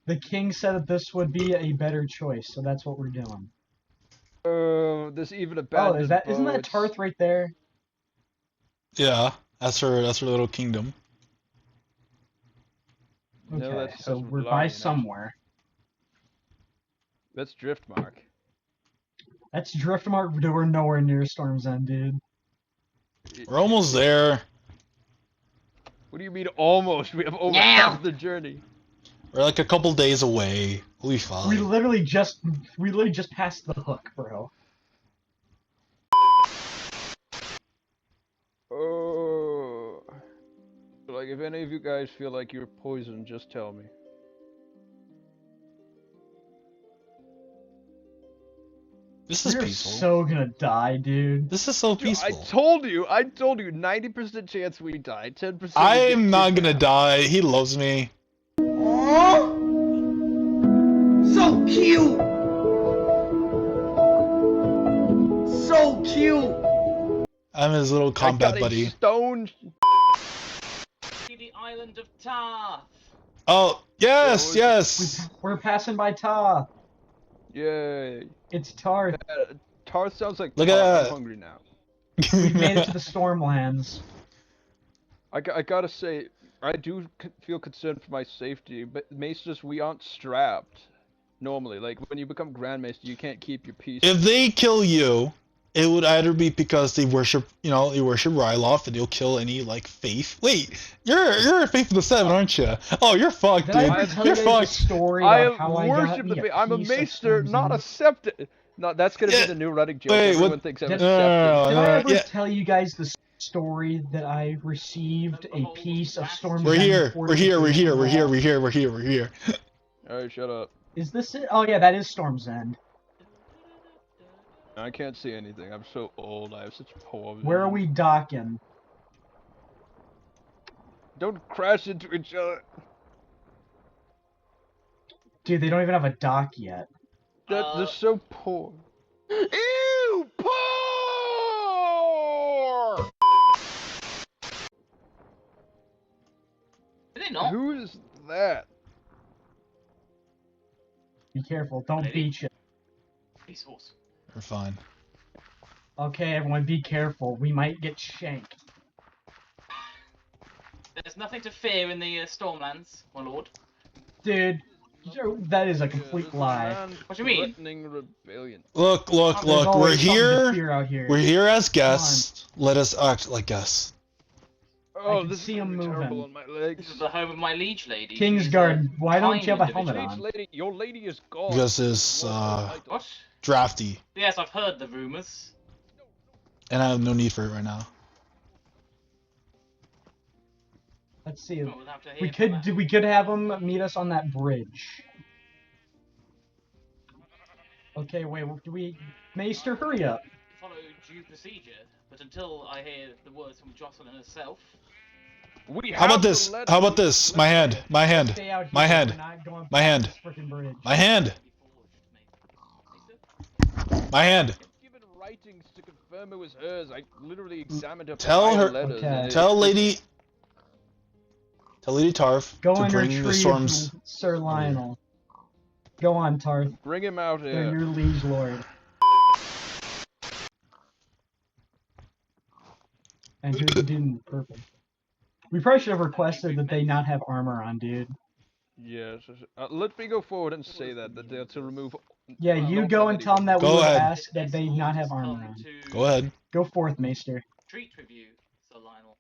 The king said that this would be a better choice, so that's what we're doing. Oh, there's even Oh, abandoned isn't that boats. Tarth right there? Yeah, that's her little kingdom. Okay, No, that's so House we're by Valarian, somewhere. That's Driftmark. That's Driftmark, but we're nowhere near Storm's End, dude. We're almost there. What do you mean almost? We have over half the journey. We're like a couple days away. We'll be fine. We literally just passed the hook, bro. Oh. Like, if any of you guys feel like you're poisoned, just tell me. This is We're peaceful. so gonna die, dude. This is so Dude, peaceful. I told you, 90% chance we die, 10% I'm not gonna die. He loves me. Aww. So cute. So cute. I'm his little combat I got buddy. A stone. The island of Tarth. Oh, yes, yes. We're passing by Tarth. Yay. It's Tarth. Tarth sounds like Look at Tarth. that. I'm hungry now. We made it to the Stormlands. I gotta say, I do feel concerned for my safety, but Maesters, we aren't strapped. Normally, like, when you become Grand Maester, you can't keep your peace. If they kill you, it would either be because they worship, they worship Ryloth, and they'll kill any, like, faith. Wait, you're a faith of the Seven, aren't you? Oh, you're fucked, Did I dude. ever tell You're you guys fucked. the story I about how I got worship the me faith. I'm a piece of Maester, Storm's not End? a Septic. No, that's gonna Yeah. be the new Reddit joke. Wait, Everyone what? thinks I'm Did- a No, Septic. Did I ever yeah. tell you guys the story that I received a piece of Storm's We're End here. before We're here. We're here. We're here. wall? We're here. Alright, shut up. Is this it? Oh yeah, that is Storm's End. I can't see anything. I'm so old. I have such poor vision. Where are we docking? Don't crash into each other. Dude, they don't even have a dock yet. They're so poor. Ew! Poor! Did they not? Who is that? Be careful, don't beach it. Peace horse. We're fine. Okay, everyone, be careful. We might get shanked. There's nothing to fear in the Stormlands, my lord. Dude, that is a complete lie. What do you mean? Threatening rebellion. Look. There's We're always something to here. fear out here. We're here as guests. Let us act like guests. Oh, can this see is gonna him be terrible moving. on my legs. This is the home of my liege lady. Kingsguard, why don't you have a kind helmet individual. on? Lady, your lady is gone. Because it's What? drafty, Yes, I've heard the rumors. and I have no need for it right now. Let's see. Well, we'll have to hear We from could we could have him meet us on that bridge. Okay, wait, do we... Maester, hurry up. follow due procedure, but until I hear the words from Jocelyn herself. How about this? How about this? My hand. My hand. Stay out here. My hand. We're not going My past hand. this frickin' bridge. My hand. My hand. Given writings to confirm it was hers. I literally examined her Tell prior her- letters. Okay. and Tell Lady Tarf Go to and bring the retrieve storms. Sir Lionel. Go on, Tarth. Bring him out They're here. your liege lord. And who's the dude in purple? We probably should have requested that they not have armor on, dude. Yes. Let me go forward and say that they're to remove. Yeah, you don't go have and tell them anyone. that we Go would ahead. ask that they not have armor on. Go ahead. Go forth, Maester. Treat with you, Sir Lionel.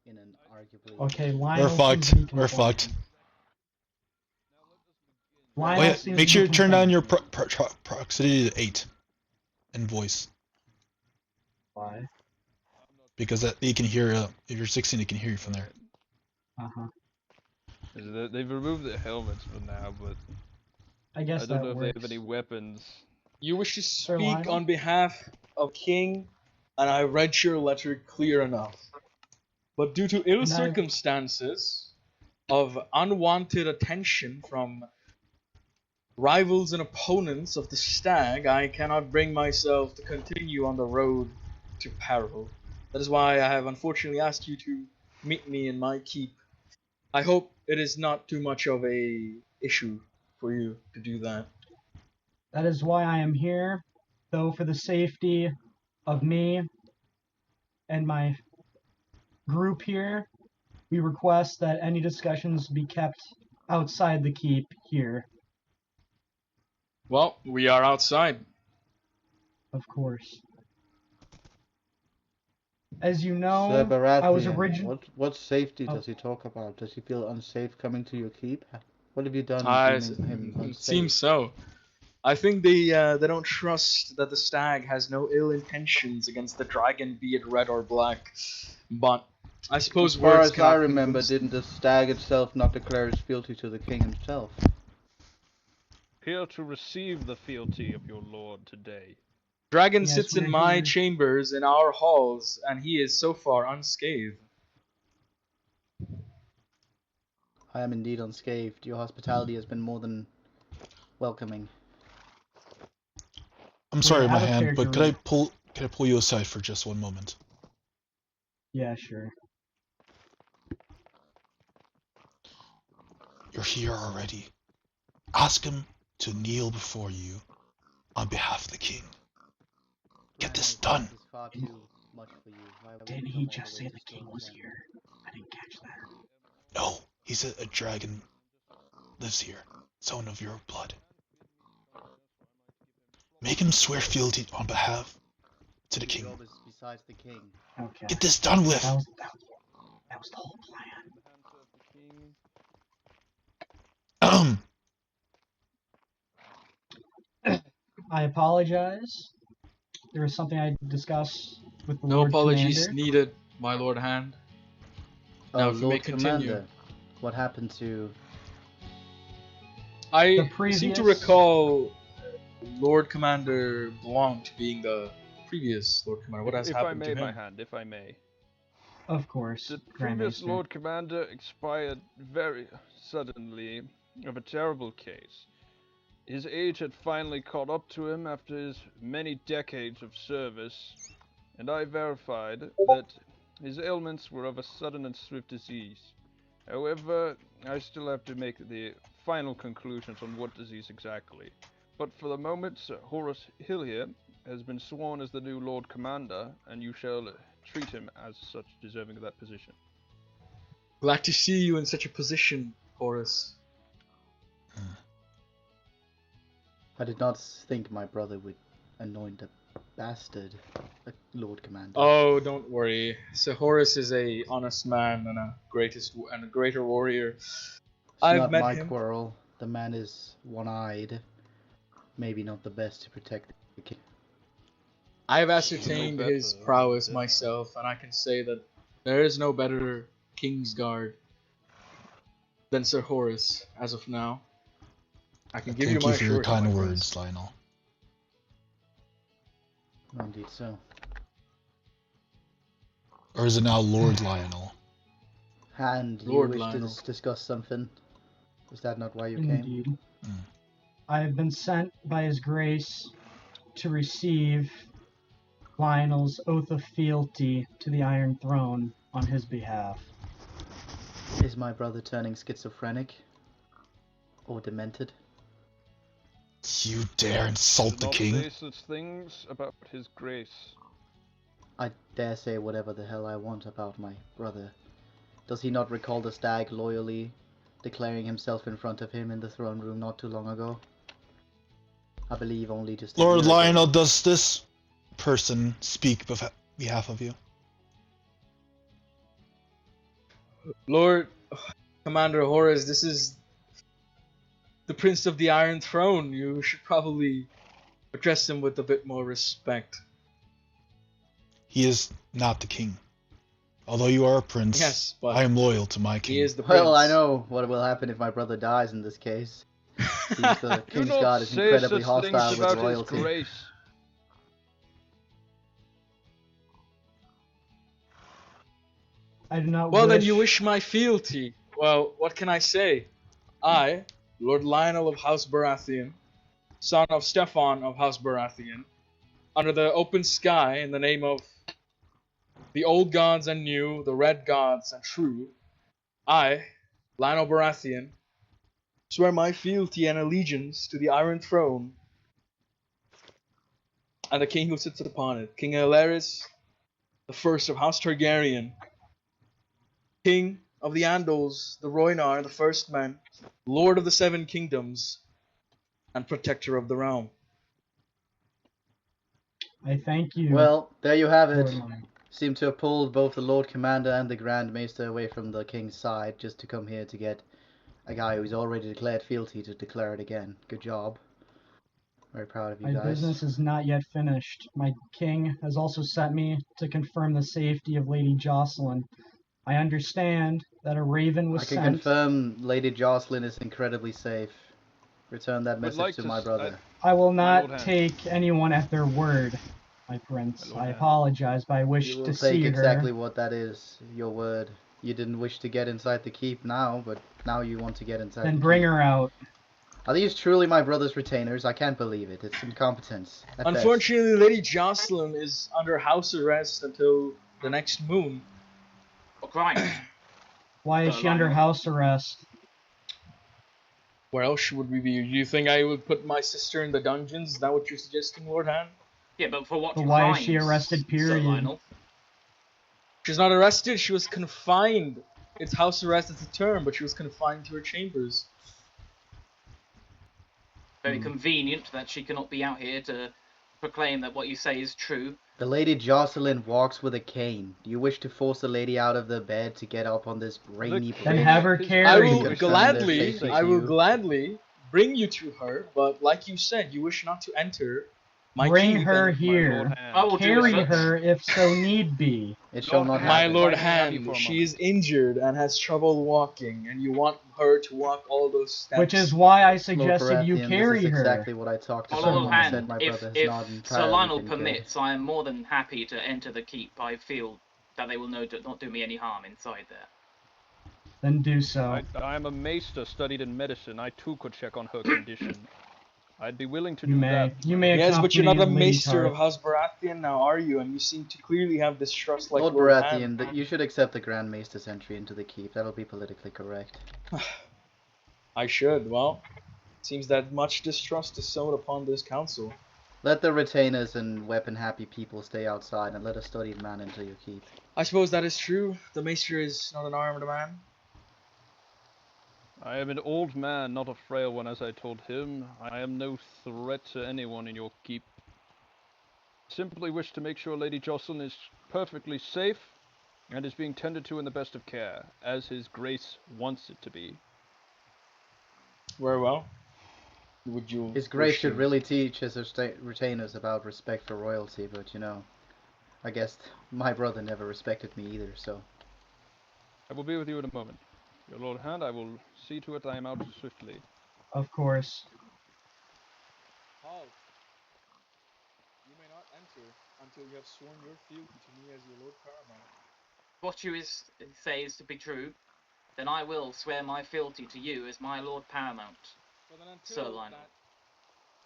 In an arguably. Okay, Lionel We're seems to fucked. be We're compliant. fucked. Lionel Wait, seems make to sure be you turn down compliant. your proximity to 8 and voice, Why? because that you can hear. If you're 16, it can hear you from there. Uh-huh. They've removed their helmets for now, but I guess I don't that know if works. they have any weapons. You wish to Sir speak Lionel? on behalf of King, and I read your letter clear enough. But due to ill No. circumstances of unwanted attention from rivals and opponents of the stag, I cannot bring myself to continue on the road to peril. That is why I have unfortunately asked you to meet me in my keep. I hope it is not too much of a issue for you to do that. That is why I am here, though for the safety of me and my group here, we request that any discussions be kept outside the keep here, Well, we are outside. of course. As you know, Sir Baratheon, I was originally... what safety Oh. does he talk about? Does he feel unsafe coming to your keep? What have you done It deeming him unsafe? seems so. I think they don't trust that the stag has no ill intentions against the dragon, be it red or black. But I suppose As far words as I cannot remember, convince- didn't the stag itself not declare its fealty to the king himself? Here to receive the fealty of your lord today. Dragon Yes, sits in we're my here. chambers in our halls, and he is so far unscathed. I am indeed unscathed. Your hospitality has been more than welcoming. I'm sorry, have my a hand, character but could I pull you aside for just one moment? Yeah, sure. You're here already. Ask him to kneel before you on behalf of the king. Get this done. This is far too much for you. Why would Didn't you he come all just the say way the to king Stone's was End? here? I didn't catch that. No, he's a dragon. Lives here. Son of your blood. Make him swear fealty on behalf to the Whose king. job is besides the king. Okay. Get this done with. That was the whole plan. I apologize. There was something I discussed with the No Lord apologies Commander. needed, my lord hand. Now, Oh, if you may Lord continue. Commander, what happened to... I The seem to previous- recall Lord Commander Blount being the previous Lord Commander. What has If I happened may, to my him? hand, if I may. Of course. The Grand previous Maester. Lord Commander expired very suddenly of a terrible case. His age had finally caught up to him after his many decades of service, and I verified that his ailments were of a sudden and swift disease. However, I still have to make the final conclusions on what disease exactly. But for the moment, Sir Horace Hill here has been sworn as the new Lord Commander, and you shall treat him as such, deserving of that position. Glad to see you in such a position, Horace. I did not think my brother would anoint a bastard a Lord Commander. Oh, don't worry. Sir Horace is a honest man and a greater warrior. It's I've not met my him. quarrel. The man is one-eyed. Maybe not the best to protect the king. I've ascertained better, his prowess yeah. myself, and I can say that there is no better Kingsguard than Sir Horace as of now. I can give Thank you my you for your surety, my kind friends. words, Lionel. Indeed so. Or is it now Lord Lionel? And you Lord wish Lionel. to discuss something? Is that not why you came? Indeed. Mm. I have been sent by His Grace to receive Lionel's oath of fealty to the Iron Throne on his behalf. Is my brother turning schizophrenic? Or demented? You dare insult Do the not king? say such things about his grace. I dare say whatever the hell I want about my brother. Does he not recall the stag loyally declaring himself in front of him in the throne room not too long ago? I believe only just a Lord year ago. Lionel, does this person speak behalf of you? Lord Commander Horace, this is the Prince of the Iron Throne. You should probably address him with a bit more respect. He is not the king. Although you are a prince, Yes, but I am loyal to my king. he is the prince. Well, I know what will happen if my brother dies in this case. Seems the Do King's not Guard is say incredibly such things hostile with about his royalty. grace. I do not Well, wish... then you wish my fealty. Well, what can I say? I, Lord Lionel of House Baratheon, son of Stefan of House Baratheon, under the open sky in the name of the old gods and new, the red gods and true, I, Lionel Baratheon, swear my fealty and allegiance to the Iron Throne and the king who sits upon it, King Aelys, the first of House Targaryen, King of the Andals, the Rhoynar, the First Men, Lord of the Seven Kingdoms, and Protector of the Realm. I thank you. Well, there you have it. Lord Mine. Seem to have pulled both the Lord Commander and the Grand Maester away from the King's side just to come here to get a guy who's already declared fealty to declare it again. Good job. Very proud of you My guys. business is not yet finished. My king has also sent me to confirm the safety of Lady Jocelyn. I understand that a raven was I can sent. confirm Lady Jocelyn is incredibly safe. Return that Would message like to to my s- brother. I will My lord not hand. take anyone at their word, my prince. My lord I hand. apologize, but I wish You will to take see exactly her. what that is, your word. You didn't wish to get inside the keep now, but now you want to get inside Then the bring keep. her out. Are these truly my brother's retainers? I can't believe it. It's incompetence. At best. Unfortunately, Lady Jocelyn is under house arrest until the next moon. What crime? Why is she under Lionel. house arrest? Where else would we be? Do you think I would put my sister in the dungeons? Is that what you're suggesting, Lord Han? Yeah, but for what But crimes, why is she arrested, Sir period? Lionel? She's not arrested, she was confined. It's house arrest as a term, but she was confined to her chambers. Very convenient that she cannot be out here to proclaim that what you say is true. The Lady Jocelyn walks with a cane. Do you wish to force the lady out of the bed to get up on this rainy king Then place? have her his- carried. I Very will good. gladly, Their I will safety. gladly bring you to her, but like you said, you wish not to enter my Bring keep her and- My lord here. hand. I will do Carry as such. her if so need be. It shall not Lord My happen. lord If I may have you for Hand, a she moment. is injured and has trouble walking, and you want her to walk all those steps. Which is why I Lord suggested you Baratheon, carry this is her. exactly what I talked My about Lord when I said Hand, my if, brother has not Sir entirely Lionel been killed. permits, I am more than happy to enter the keep. I feel that they will not do me any harm inside there. Then do so. I am a maester studied in medicine. I too could check on her condition. I'd be willing to You do may. that. You may Yes, but you're not a accompany Lady maester of Tarth. House Baratheon now, are you? And you seem to clearly have distrust like Lord Lord Baratheon, Hand. that you should accept the Grand Maester's entry into the keep. That'll be politically correct. I should. Well, it seems that much distrust is sown upon this council. Let the retainers and weapon-happy people stay outside, and let a studied man enter your keep. I suppose that is true. The maester is not an armed man. I am an old man, not a frail one, as I told him. I am no threat to anyone in your keep. Simply wish to make sure Lady Jocelyn is perfectly safe and is being tended to in the best of care, as His Grace wants it to be. Very well. Would you? His Grace wish should to- really teach his retainers about respect for royalty, but you know, I guess my brother never respected me either, so... I will be with you in a moment. Your Lord Hand, I will see to it I am out swiftly. Of course. Halt. You may not enter until you have sworn your fealty to me as your Lord Paramount. What you say is to be true, then I will swear my fealty to you as my Lord Paramount. But then until Sir Lionel. that,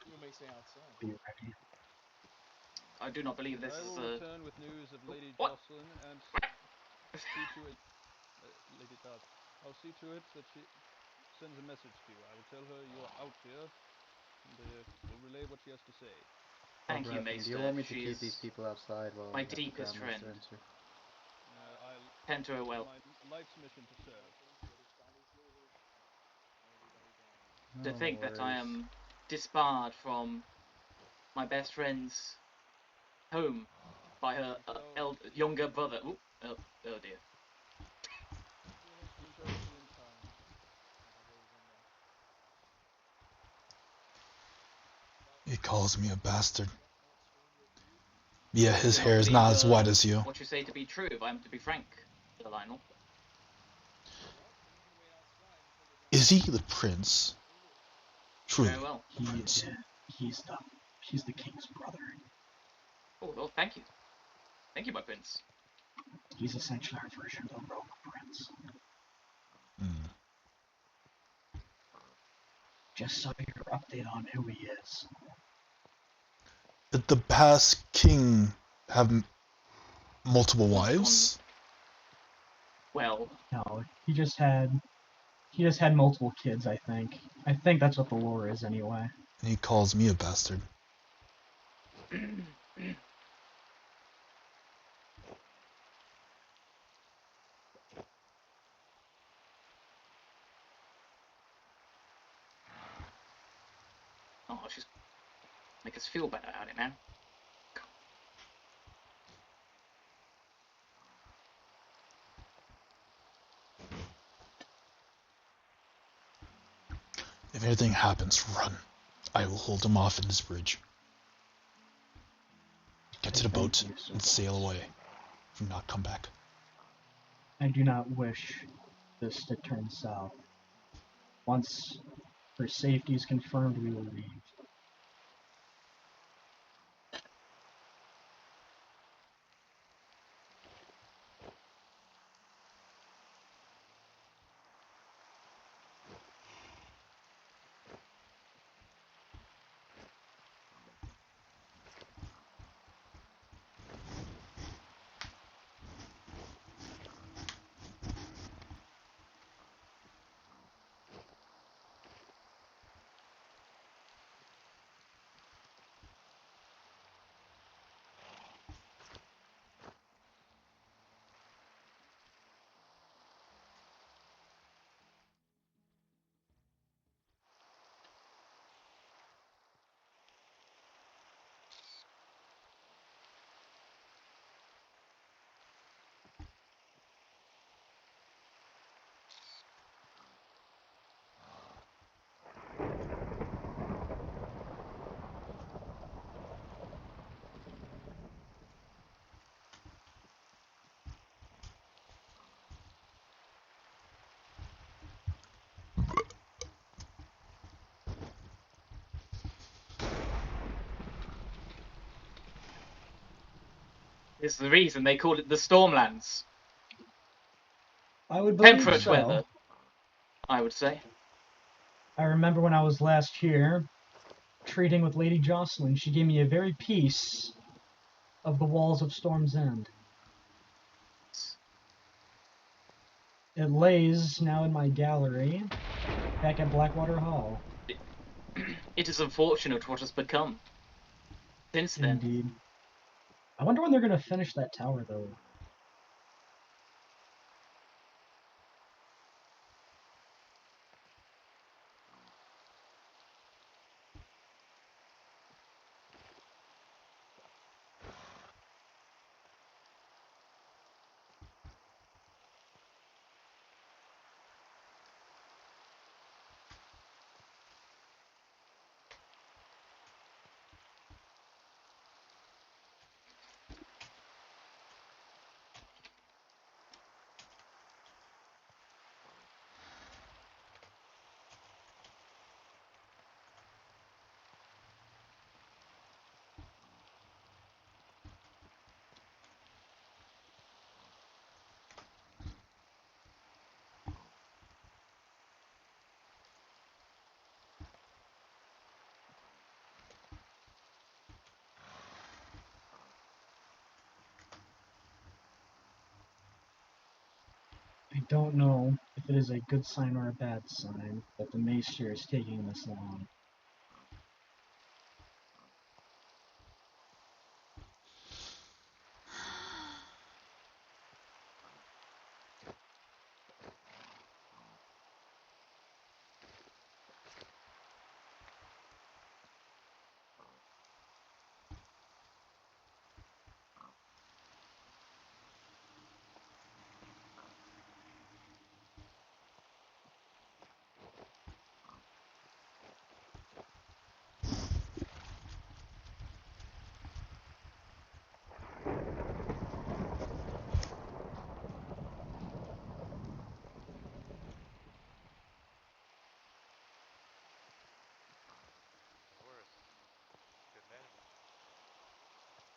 you may stay outside. Be ready. I do not believe this I is will a... return with news of Lady What? Jocelyn and see to it, Lady Tarth. I'll see to it that she sends a message to you. I will tell her you are out here, and will relay what she has to say. Thank you, Lord Baratheon, Maester. do you want me to keep She's these people outside while my we have the deepest Grand Maester friend. enter? I'll Tend to her well. my life's mission to serve. To No think that I worries. am disbarred from my best friend's home by her younger brother. Ooh, oh dear. He calls me a bastard. Yeah, his Do hair is believe, not as white as you. What you say to be true, if I am to be frank, Sir Lionel. Is he the prince? Truly, Very well. prince. He's the king's brother. Oh, well, thank you. Thank you, my prince. He's essentially our version of the Rogue Prince. Hmm. Just so you're updated on who he is. Did the past king have multiple wives? Well, No, he just had He just had multiple kids, I think. I think that's what the lore is, anyway. And he calls me a bastard. Oh, she's make us feel better about it now. If anything happens, run. I will hold him off in this bridge. Get to the Thank boat you, Sir and sail Boss. away. Do not come back. I do not wish this to turn south. Once her safety is confirmed, we will leave. This is the reason they call it the Stormlands. I would believe Temperate so. weather, I would say. I remember when I was last here, treating with Lady Jocelyn, she gave me a very piece of the walls of Storm's End. It lays now in my gallery, back at Blackwater Hall. It is unfortunate what has become since then. Indeed. I wonder when they're gonna finish that tower, though. I don't know if it is a good sign or a bad sign that the Maester is taking this long.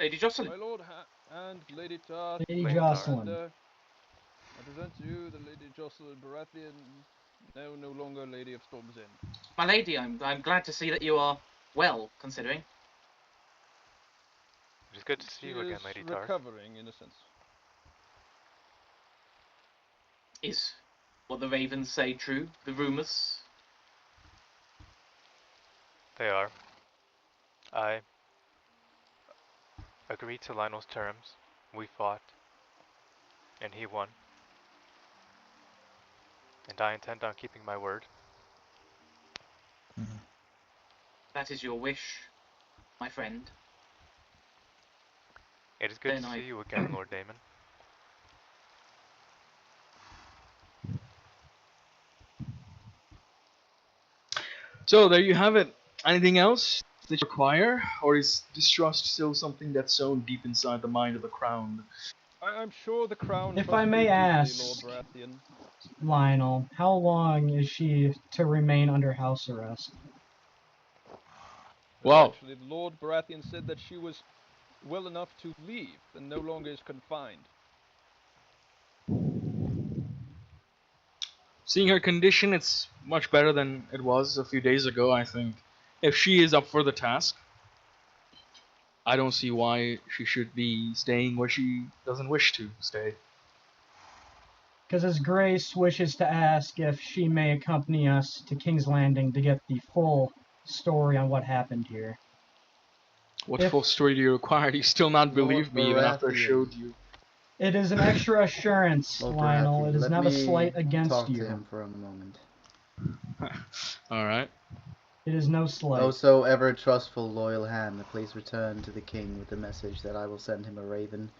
Lady Jocelyn. My lord and Lady Tart. Lady Lord Jocelyn. Miranda, I present to you the Lady Jocelyn Baratheon, now no longer Lady of Storm's End. My lady, I'm glad to see that you are well, considering. It is good to see She you again, is Lady Tar. recovering, in a sense. Is what the ravens say true? The rumors? They are. I agreed to Lionel's terms. We fought. And he won. And I intend on keeping my word. That is your wish, my friend. It is good Then to I- see you again, Lord Damon. So there you have it. Anything else that you require, or is distrust still something that's sown deep inside the mind of the crown? I'm sure the crown. If trusts I you may deeply, ask- Lord Baratheon. Lionel, how long is she to remain under house arrest? Well, Actually, Lord Baratheon said that she was well enough to leave and no longer is confined. seeing her condition, it's much better than it was a few days ago, I think. If she is up for the task, I don't see why she should be staying where she doesn't wish to stay. Because His Grace wishes to ask if she may accompany us to King's Landing to get the full story on what happened here. What If- full story do you require? Do you still not believe me even after I Baratheon. showed you? It is an extra assurance, Lord Lionel. Baratheon, It is let not a me slight against talk you. to him for a moment. Alright. It is no slight. Oh, so ever trustful, loyal hand, please return to the king with the message that I will send him a raven.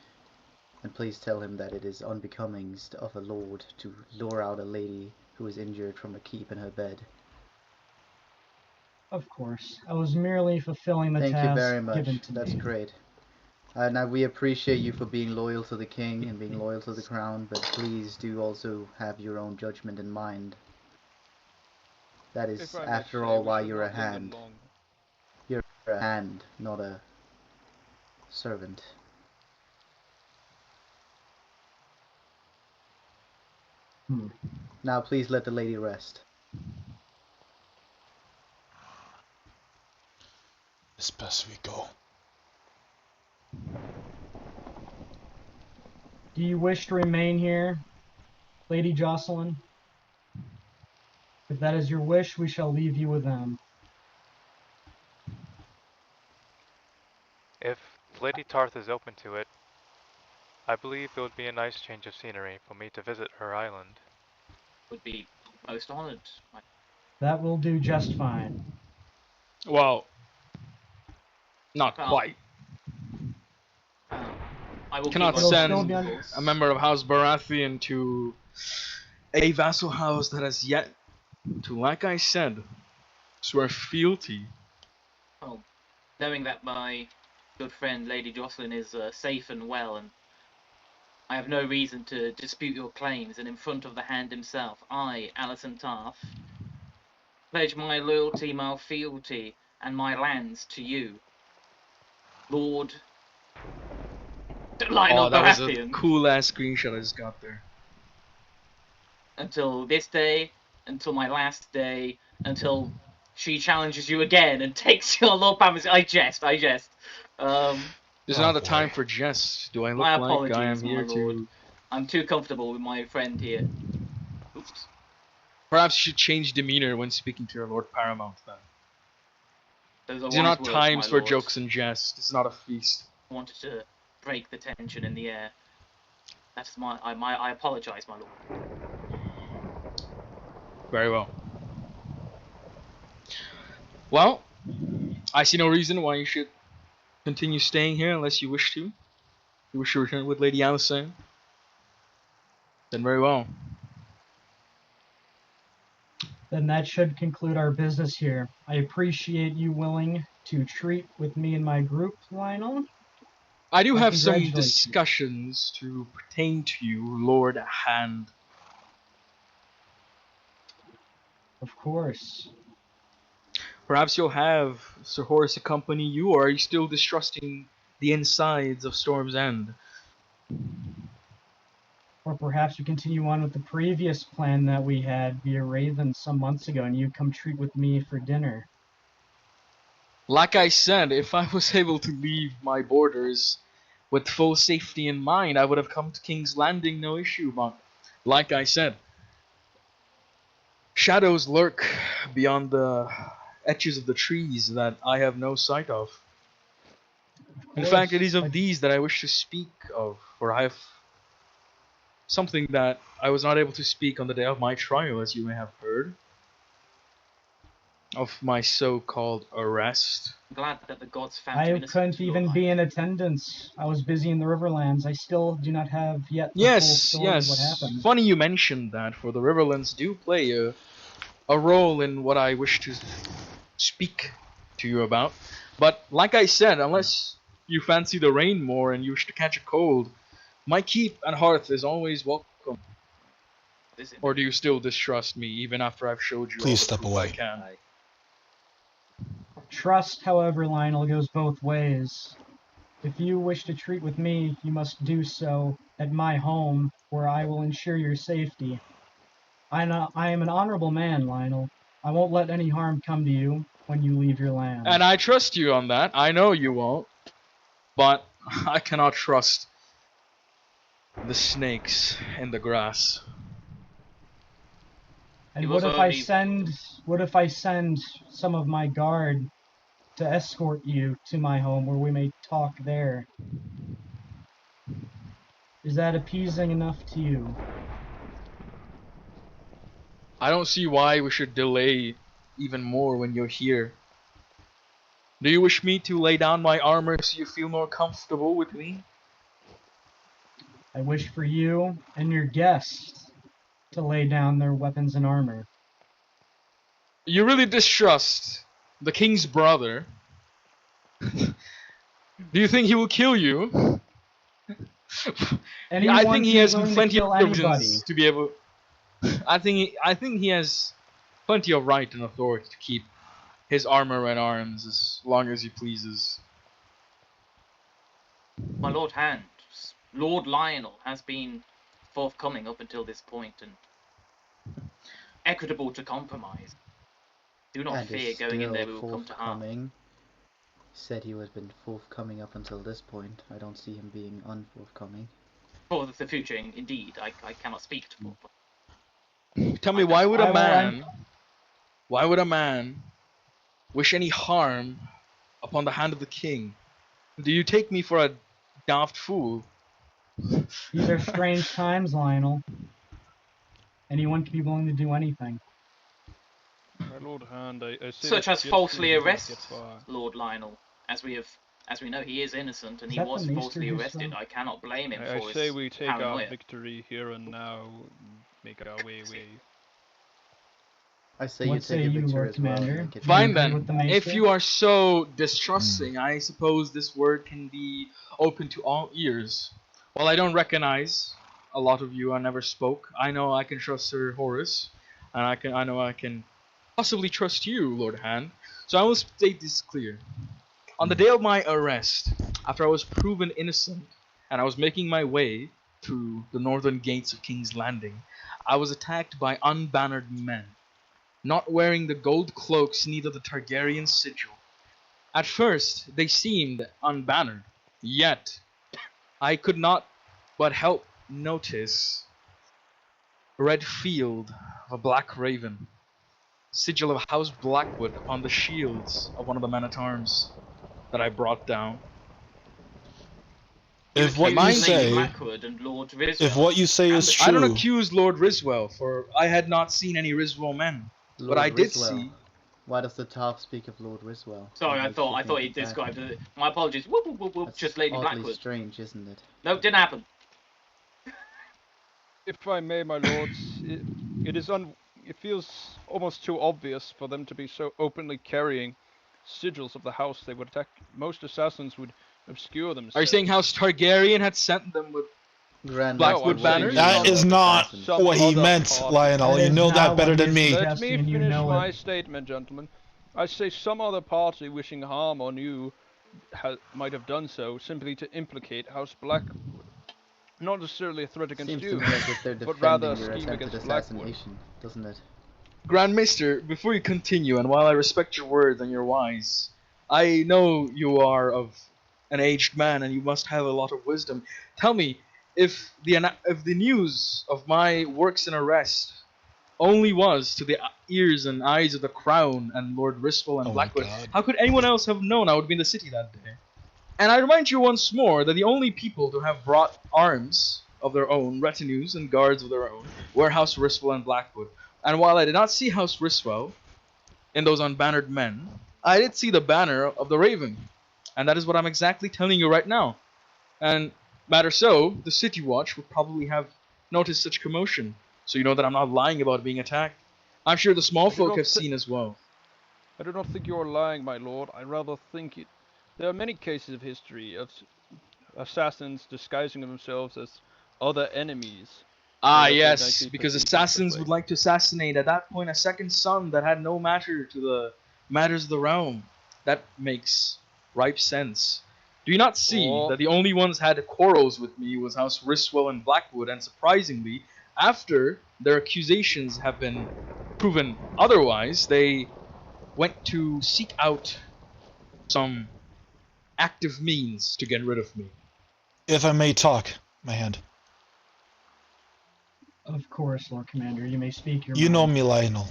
And please tell him that it is unbecoming of a lord to lure out a lady who is injured from a keep in her bed. Of course. I was merely fulfilling the Thank task you very much. given to That's me. great. Now we appreciate you for being loyal to the king and being loyal to the crown, but please do also have your own judgment in mind. That is, If I may after say, all, we why shall you're a not linger hand. long. You're a hand, not a servant. Hmm. Now please let the lady rest. It's best we go. Do you wish to remain here, Lady Jocelyn? If that is your wish, we shall leave you with them. If Lady Tarth is open to it, I believe it would be a nice change of scenery for me to visit her island. Would be most honored. That will do just fine. Well, not Well, quite. I will Cannot keep It'll my send still promise, be of under- course. a member of House Baratheon to a vassal house that has yet to, like I said, swear fealty. Well, knowing that my good friend Lady Jocelyn is safe and well, and I have no reason to dispute your claims, and in front of the Hand himself, I, Alison Tarth, pledge my loyalty, my fealty, and my lands to you, Lord Lionel Oh, that was a Baratheon, cool ass screenshot I just got there. until this day, until my last day, until she challenges you again and takes your Lord Palmerston. I jest. There's Oh, not a boy. time for jests. Do I look My like I am apologies, my here lord. to... I'm too comfortable with my friend here. Oops. Perhaps you should change demeanor when speaking to your Lord Paramount then. Those are These are wise not words, times my for lord. jokes and jests. It's not a feast. I wanted to break the tension in the air. That's I apologize, my lord. Very well. Well, I see no reason why you should continue staying here unless you wish to. If you wish to return with Lady Alysanne, then very well. Then that should conclude our business here. I appreciate you willing to treat with me and my group, Lionel. I do I have some congratulate you. discussions to pertain to you, Lord Hand. Of course. Perhaps you'll have Sir Horace accompany you, or are you still distrusting the insides of Storm's End? Or perhaps we continue on with the previous plan that we had via Raven some months ago, and you come treat with me for dinner. Like I said, if I was able to leave my borders with full safety in mind, I would have come to King's Landing, no issue. But like I said, shadows lurk beyond the edges of the trees that I have no sight of. In fact, it is of these that I wish to speak of, for I have something that I was not able to speak on the day of my trial, as you may have heard, of my so-called arrest. I'm glad that the gods found you I innocent, couldn't Lord even Lionel. be in attendance. I was busy in the Riverlands. I still do not have yet the full Yes, story of what yes. happened. Funny you mentioned that, for the Riverlands do play a role in what I wish to speak to you about. But like I said, unless you fancy the rain more and you wish to catch a cold, my keep and hearth is always welcome. Listen, Or do you still distrust me, even after I've showed you all Please the step proof away. I can? Trust, however, Lionel, goes both ways. If you wish to treat with me, you must do so at my home, where I will ensure your safety. I am an honorable man, Lionel. I won't let any harm come to you when you leave your land. And I trust you on that. I know you won't. But I cannot trust the snakes in the grass. And He what was if I send some of my guard to escort you to my home, where we may talk there? Is that appeasing enough to you? I don't see why we should delay even more when you're here. Do you wish me to lay down my armor so you feel more comfortable with me? I wish for you and your guests to lay down their weapons and armor. You really distrust the king's brother? Do you think he will kill you? I Anyone think he who's has willing to plenty kill of anybody. reasons to be able. I think he has plenty of right and authority to keep his armor and arms as long as he pleases. my Lord Hand, Lord Lionel has been forthcoming up until this point and equitable to compromise. Do not And fear is going in there still we will come to harm. forthcoming. Said he has been forthcoming up until this point. I don't see him being unforthcoming. For the future, indeed, I cannot speak to for. Tell me, why would I a will man wish any harm upon the hand of the king? Do you take me for a daft fool? These are strange times, Lionel. Anyone can be willing to do anything. My Lord Hand, I say Such let's as get falsely through this arrest and get by. Lord Lionel, as we know he is innocent and Is he that the was maester falsely who arrested. saw- I cannot blame him I for say his we take paranoia. our victory here and now, and make our way. I say What you say take a you, picture Lord as well and Commander? make it. Fine agree then. with the If maester? you are so distrusting, I suppose this word can be open to all ears. While I don't recognize a lot of you, I never spoke. I know I can trust Sir Horace, and I know I can possibly trust you, Lord Hand. So I will state this clear. On the day of my arrest, after I was proven innocent, and I was making my way through the northern gates of King's Landing, I was attacked by unbannered men, not wearing the gold cloaks neither the Targaryen sigil. At first, they seemed unbannered, yet I could not but help notice a red field of a black raven, sigil of House Blackwood upon the shields of one of the men-at-arms that I brought down. If what you accused Lady say, Blackwood and Lord Rizwell. if what you say and is the- I don't true, accuse Lord Riswell, for I had not seen any Riswell men. Lord But I did Riswell. see. Why does the Taff speak of Lord Riswell? Sorry, What I makes thought you he think of that? described it. My apologies. Whoop whoop whoop whoop. That's Just Lady oddly Blackwood. strange, isn't it? No, didn't happen. If I may, my lords, it feels almost too obvious for them to be so openly carrying sigils of the house they would attack. Most assassins would obscure themselves. Are you saying House Targaryen had sent them with Grand Blackwood Master, what do you banners? mean that by is Lord not Assassins? Some what he other meant, party. Lionel. That You is know not that better what than he me. is Let me and you finish know my it. statement, gentlemen. I say some other party wishing harm on you might have done so simply to implicate House Blackwood. Not necessarily a threat against Seems you, to me as if they're but rather defending a your scheme attempted against Blackwood. assassination, doesn't it? Grand Maester? Before you continue, and while I respect your words and you're wise, I know you are of an aged man and you must have a lot of wisdom. Tell me, if the news of my works and arrest only was to the ears and eyes of the Crown and Lord Riswell and Oh my Blackwood, God. how could anyone else have known I would be in the city that day? And I remind you once more that the only people to have brought arms of their own, retinues and guards of their own, were House Riswell and Blackwood. And while I did not see House Riswell in those unbannered men, I did see the banner of the Raven. And that is what I'm exactly telling you right now. And matter so, the City Watch would probably have noticed such commotion. So you know that I'm not lying about being attacked. I'm sure the small I do folk not have thi- seen as well. I do not think you are lying, my lord. I rather think it. There are many cases of history of assassins disguising themselves as other enemies. Ah, that they might yes, be because perceived assassins differently. would like to assassinate at that point a second son that had no matter to the matters of the realm. That makes ripe sense. Do you not see Or- that the only ones had quarrels with me was House Riswell and Blackwood, and surprisingly, after their accusations have been proven otherwise, they went to seek out some active means to get rid of me. If I may talk, my hand. Of course, Lord Commander, you may speak your You know mind. me, Lionel.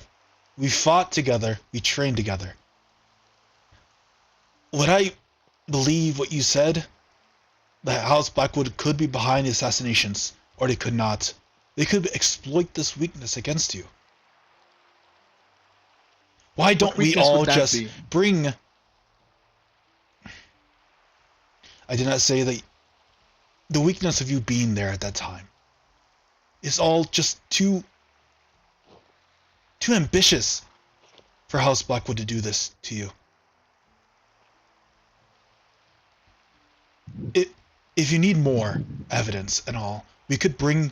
We fought together, we trained together. Would I believe what you said? That House Blackwood could be behind the assassinations, or they could not. They could exploit this weakness against you. Why don't we weakness would all that just be? bring... I did not say that the weakness of you being there at that time is all just too ambitious for House Blackwood to do this to you. If you need more evidence and all, we could bring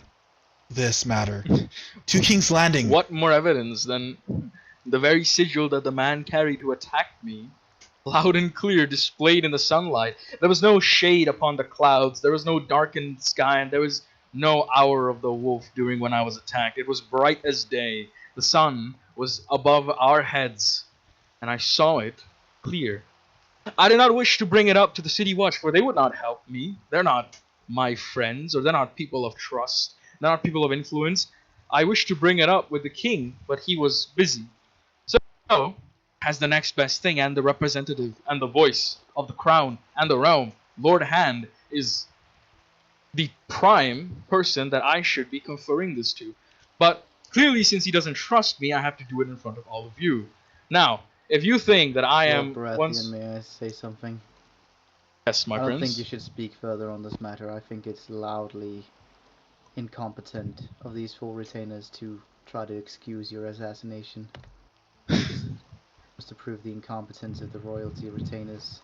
this matter to King's Landing. What more evidence than the very sigil that the man carried who attacked me, loud and clear, displayed in the sunlight? There was no shade upon the clouds, there was no darkened sky, and there was no hour of the wolf during when I was attacked. It was bright as day. The sun was above our heads, and I saw it clear. I did not wish to bring it up to the City Watch, for they would not help me. They're not my friends, or they're not people of trust. They're not people of influence. I wished to bring it up with the king, but he was busy. So, as the next best thing, and the representative and the voice of the crown and the realm, Lord Hand is the prime person that I should be conferring this to. But clearly, since he doesn't trust me, I have to do it in front of all of you. Now, if you think that I am Lord Baratheon, once... may I say something? Yes, my I don't prince. think you should speak further on this matter. I think it's loudly incompetent of these four retainers to try to excuse your assassination. Just to prove the incompetence of the royalty retainers.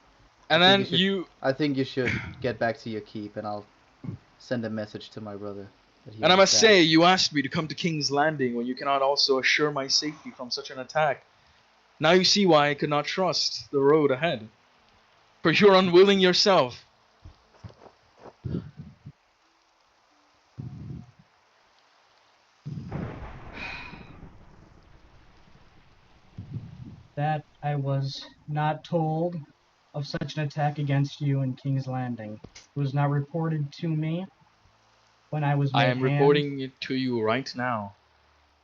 And I then think I think you should get back to your keep, and I'll send a message to my brother. That he And I must say, understands. you asked me to come to King's Landing when you cannot also assure my safety from such an attack. Now you see why I could not trust the road ahead. For you're unwilling yourself. That I was not told of such an attack against you in King's Landing. It was not reported to me when I was made I am hand. reporting it to you right now.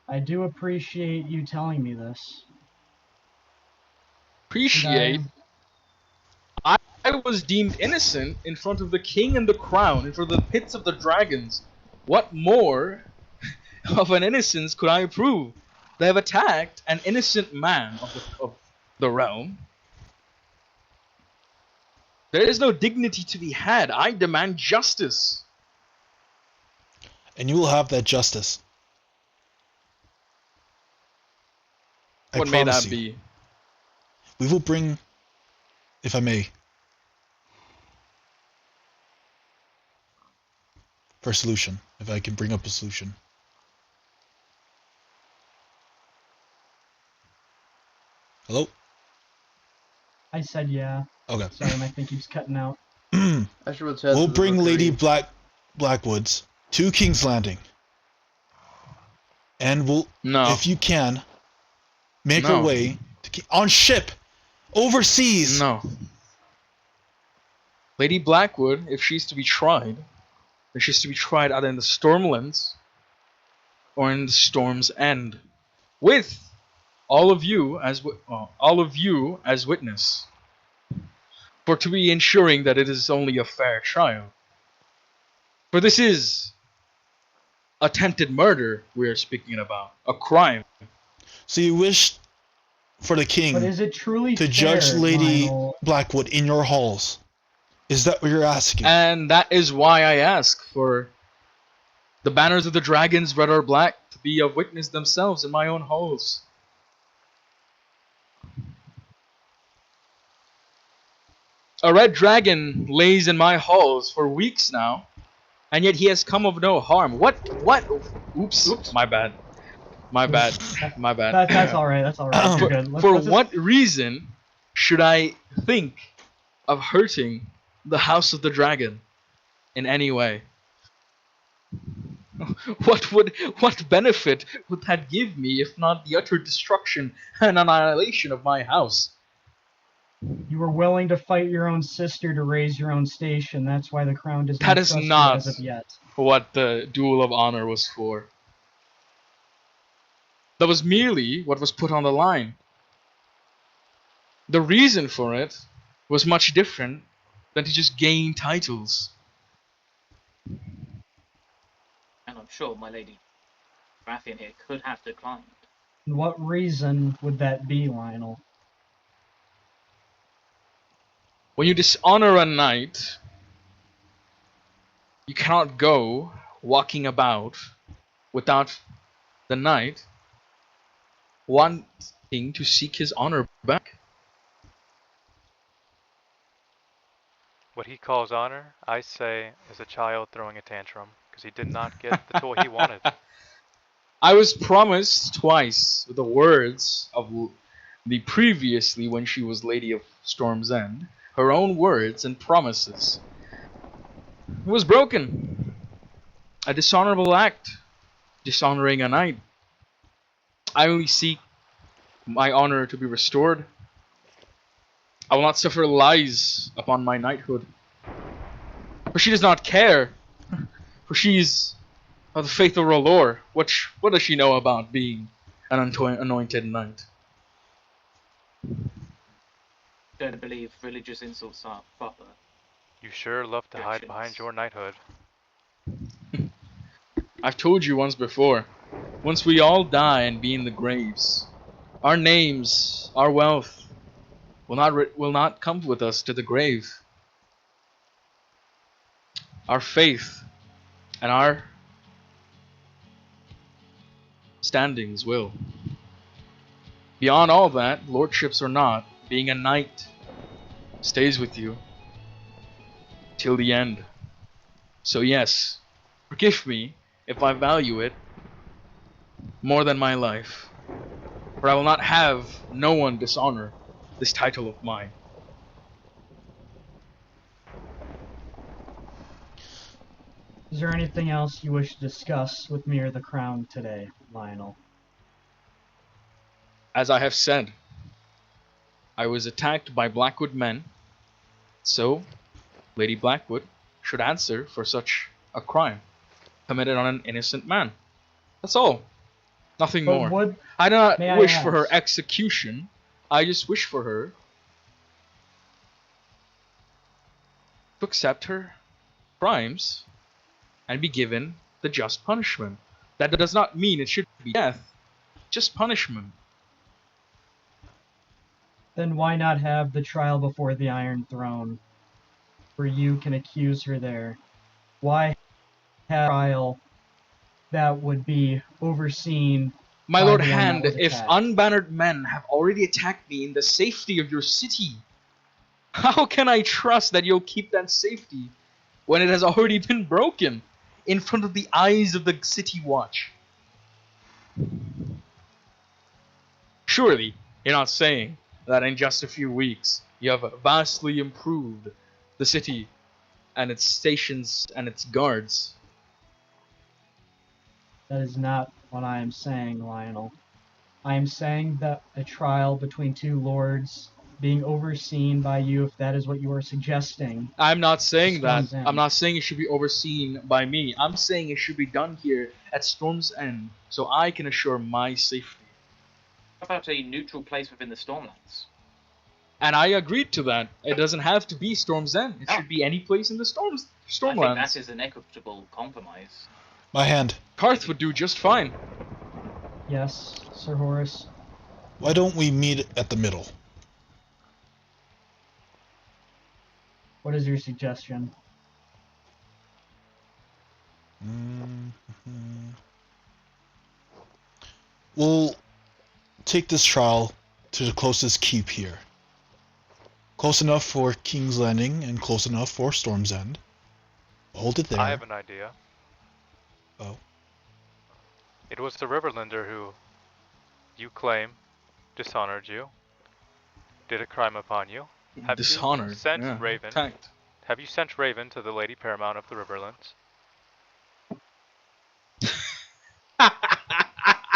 I do appreciate you telling me this. Appreciate. I was deemed innocent in front of the king and the crown, in front of the pits of the dragons. What more of an innocence could I prove? They have attacked an innocent man of the realm. There is no dignity to be had. I demand justice. And you will have that justice. I What may promise that you. be? We will bring, if I may, for a solution, if I can bring up a solution. Hello? I said yeah. Okay. Sorry, my thing keeps cutting out. I should return We'll to the bring Lady rookery. Blackwoods to King's Landing. And we'll, No. if you can, make No. our way to on ship, overseas. No. Lady Blackwood, if she's to be tried, then she's to be tried either in the Stormlands or in the Storm's End. with all of you as witness, for to be ensuring that it is only a fair trial. For this is attempted murder we are speaking about, a crime. So you wish for the But king is it truly to fair, judge Lady Lionel? Blackwood in your halls? Is that what you're asking? And that is why I ask for the banners of the dragons, red or black, to be of witness themselves in my own halls. A red dragon lays in my halls for weeks now, and yet he has come of no harm. What? Oops. My bad. That's all right. That's all right. You're good. For Let's just- what reason should I think of hurting the House of the Dragon in any way? What benefit would that give me if not the utter destruction and annihilation of my house? You were willing to fight your own sister to raise your own station. That's why the crown does That not is trust you not as of yet. what the Duel of Honor was for. That was merely what was put on the line. The reason for it was much different than to just gain titles. And I'm sure my lady Rathian here could have declined. What reason would that be, Lionel? When you dishonor a knight, you cannot go walking about without the knight wanting to seek his honor back. What he calls honor, I say, is a child throwing a tantrum because he did not get the toy he wanted. I was promised twice with the words of the previously when she was Lady of Storm's End, her own words and promises. It was broken. A dishonorable act, dishonoring a knight. I only seek my honor to be restored. I will not suffer lies upon my knighthood. For she does not care. For she is of the faith of R'hllor. What does she know about being an anointed knight? Don't believe religious insults are proper. You sure love to hide behind Objections. your knighthood. I've told you once before. Once we all die and be in the graves, our names, our wealth, will not come with us to the grave. Our faith and our standings will. Beyond all that, lordships or not, being a knight stays with you till the end. So yes, forgive me if I value it more than my life, for I will not have no one dishonor this title of mine. Is there anything else you wish to discuss with me or the crown today, Lionel? As I have said, I was attacked by Blackwood men, so Lady Blackwood should answer for such a crime committed on an innocent man. That's all. Nothing But more. would I do not May I wish for her ask? execution. I just wish for her to accept her crimes and be given the just punishment. That does not mean it should be death, just punishment. then why not have the trial before the Iron Throne, where you can accuse her there? Why have a trial that would be overseen? My by lord the one that Hand, was if attacked? unbannered men have already attacked me in the safety of your city, how can I trust that you'll keep that safety when it has already been broken in front of the eyes of the city watch? Surely, you're not saying that in just a few weeks you have vastly improved the city and its stations and its guards. That is not what I am saying, Lionel. I am saying that a trial between two lords being overseen by you, if that is what you are suggesting. I'm not saying that. Storm's End. I'm not saying it should be overseen by me. I'm saying it should be done here at Storm's End so I can assure my safety. about a neutral place within the Stormlands? And I agreed to that. It doesn't have to be Storm's End. It Oh. should be any place in the I think Stormlands. that is an equitable compromise. My hand. Tarth would do just fine. Yes, Sir Horace. Why don't we meet at the middle? What is your suggestion? We'll take this trial to the closest keep here. Close enough for King's Landing and close enough for Storm's End. Hold it there. I have an idea. Oh. It was the Riverlander who, you claim, dishonored you, did a crime upon you. Have Dishonored. you sent yeah. Raven? Attacked. Have you sent Raven to the Lady Paramount of the Riverlands?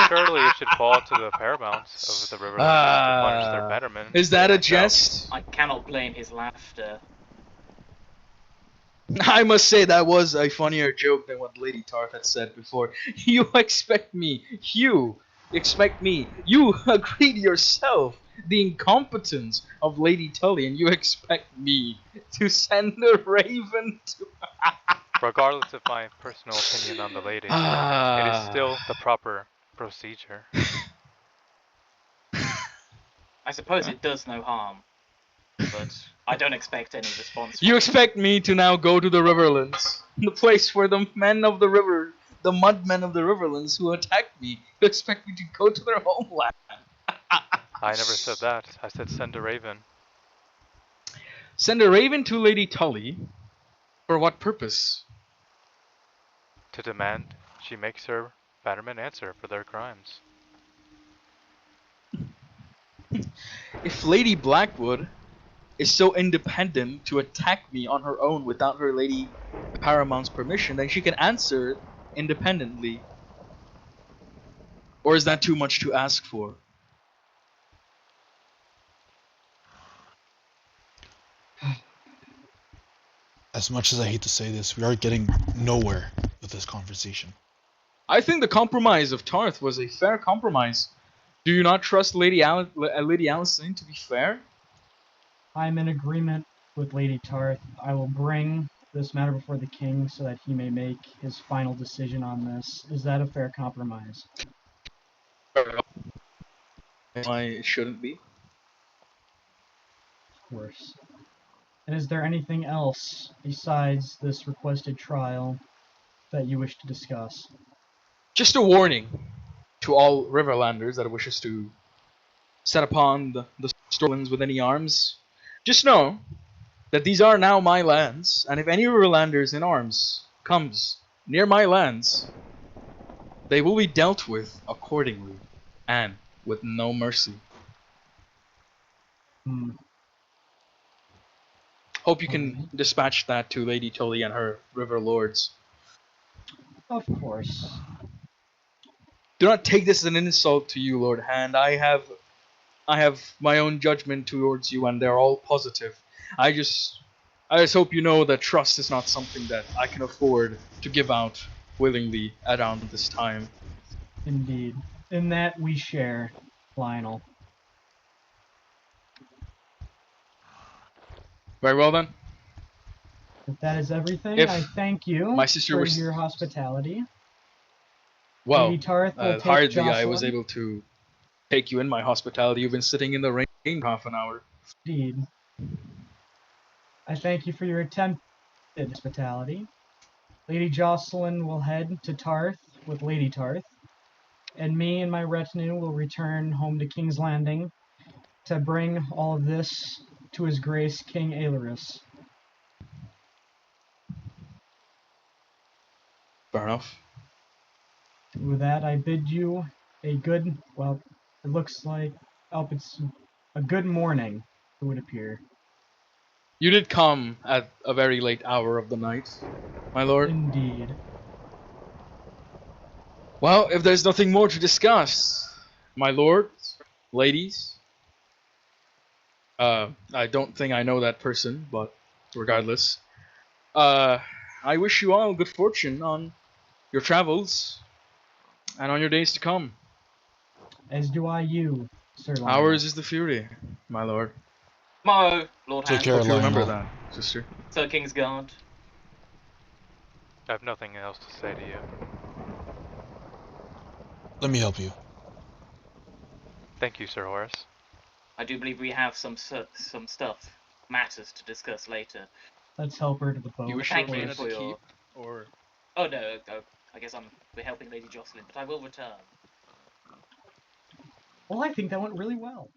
Surely it should fall to the Paramounts of the Riverlands to punish their betterment. Is that a themselves. jest? I cannot blame his laughter. I must say that was a funnier joke than what Lady Tarth had said before. You expect me, you agreed yourself, the incompetence of Lady Tully, and you expect me to send a raven to... Regardless of my personal opinion on the lady, it is still the proper procedure. I suppose it does no harm, but I don't expect any response. You expect me to now go to the Riverlands, the place where the men of the river, the mudmen of the Riverlands who attacked me, you expect me to go to their homeland? I never said that. I said send a raven. Send a raven to Lady Tully? For what purpose? To demand she makes her Batterman answer for their crimes. If Lady Blackwood is so independent to attack me on her own without her Lady Paramount's permission, then she can answer independently. Or is that too much to ask for? As much as I hate to say this, we are getting nowhere with this conversation. I think the compromise of Tarth was a fair compromise. Do you not trust Lady Alicent to be fair? I'm in agreement with Lady Tarth. I will bring this matter before the king so that he may make his final decision on this. Is that a fair compromise? Why it shouldn't be? Of course. And is there anything else besides this requested trial that you wish to discuss? Just a warning to all Riverlanders that wishes to set upon the Stormlands with any arms. Just know that these are now my lands, and if any Riverlanders in arms comes near my lands, they will be dealt with accordingly, and with no mercy. Hope you can dispatch that to Lady Tully and her River Lords. Of course. Do not take this as an insult to you, Lord Hand. I have my own judgment towards you, and they're all positive. I just hope you know that trust is not something that I can afford to give out willingly around this time. Indeed. In that we share, Lionel. Very well then. If that is everything, If I thank you my sister for was- your hospitality. Well, Lady Tarth will take hardly I was Jocelyn. able to take you in my hospitality. You've been sitting in the rain for half an hour. Indeed. I thank you for your attempted hospitality. Lady Jocelyn will head to Tarth with Lady Tarth, and me and my retinue will return home to King's Landing to bring all of this to His Grace King Aelurus. Fair enough. With that, I bid you a good, well, it looks like, it's a good morning, it would appear. You did come at a very late hour of the night, my lord. Indeed. Well, if there's nothing more to discuss, my lords, ladies, I don't think I know that person, but regardless, I wish you all good fortune on your travels and on your days to come. As do I you. Sir Lionel. Ours is the fury, my lord. Tomorrow, Lord Take Hand. care, Hope you remember Lionel. that, sister. Sir Kingsguard. I have nothing else to say to you. Let me help you. Thank you, Sir Horace. I do believe we have some matters to discuss later. Let's help her to the boat. You wish to Thank remain you at for the your... keep, or Oh no, I guess we're helping Lady Jocelyn, but I will return. Well, I think that went really well.